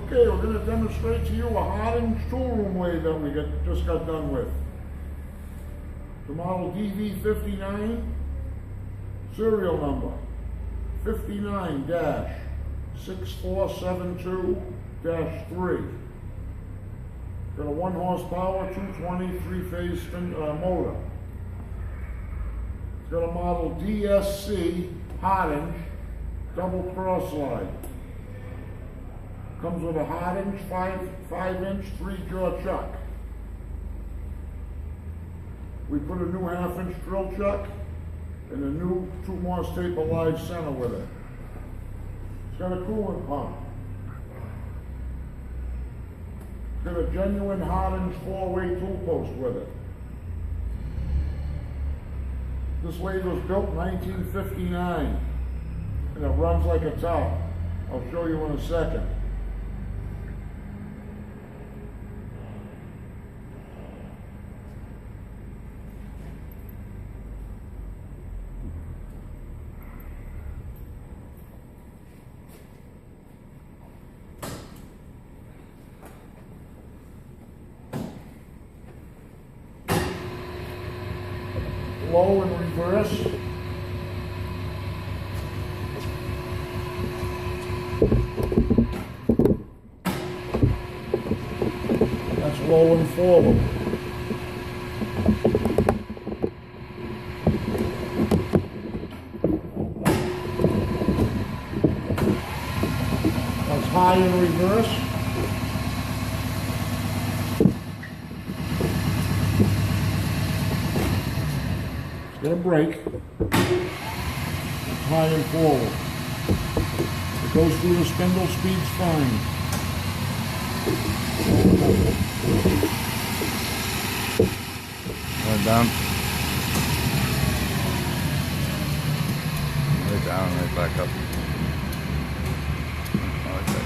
Okay, we're going to demonstrate to you a hardinage tool room lathe that we just got done with. The model dv-59, serial number 59-6472-3. Got a 1 horsepower, 220 3-phase motor. It's got a model DSC hardinage double cross slide. Comes with a hardinage 5-inch 3-jaw chuck. We put a new 1/2-inch drill chuck and a new 2 Morse taper live center with it. It's got a coolant pump. It's got a genuine hardinage 4-way tool post with it. This lathe was built in 1959 and it runs like a top. I'll show you in a second. Low and reverse. That's low and forward. That's high and reverse. Get a brake, high and forward. It goes through the spindle, speed's fine. Right down. Right down, right back up. Right back up.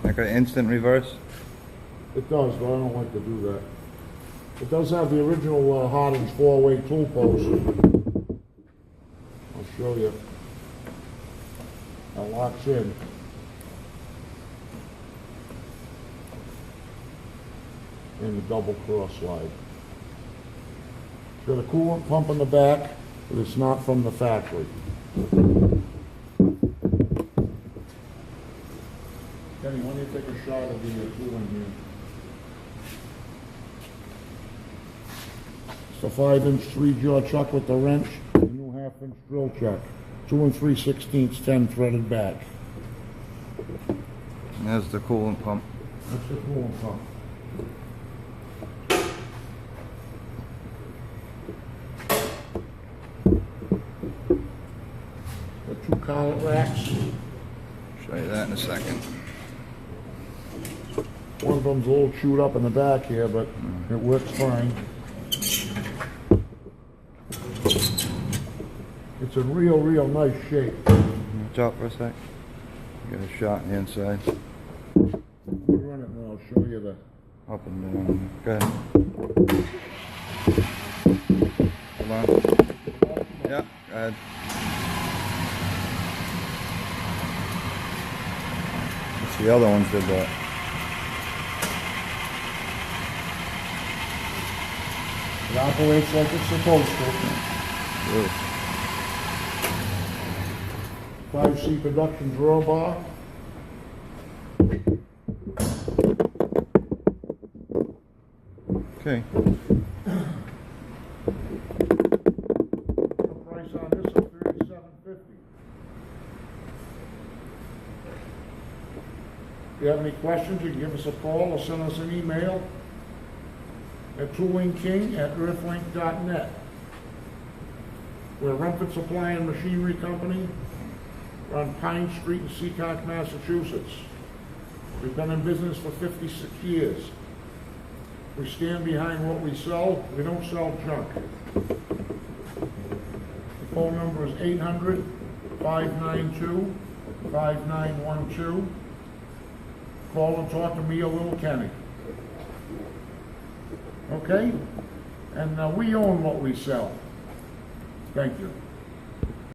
Like an instant reverse? It does, but I don't like to do that. It does have the original hardinage 4-way tool post. I'll show you. That locks in. And the double cross slide. It's got a coolant pump in the back, but it's not from the factory. Kenny, why don't you take a shot of the tool in here? It's a 5-inch 3-jaw chuck with the wrench, and a new 1/2-inch drill chuck. 2 3/16 10 threaded back. And there's the coolant pump. That's the coolant pump. The 2 collet racks. Show you that in a second. One of them's a little chewed up in the back here, but it works fine. It's a real nice shape. Drop for a sec. Get a shot on the inside. We'll run it and I'll show you the... Up and down. Go ahead. Hold on. Yeah, go ahead. The other ones did that. It operates like it's supposed to. Good. 5C production draw bar. Okay. The price on this is $37.50. If you have any questions, you can give us a call or send us an email at toolingking@earthlink.net. We're Rumford Supply and Machinery Company. We're on Pine Street in Seacock, Massachusetts. We've been in business for 56 years. We stand behind what we sell. We don't sell junk. The phone number is 800-592-5912. Call and talk to me or Little Kenny. Okay? And we own what we sell. Thank you.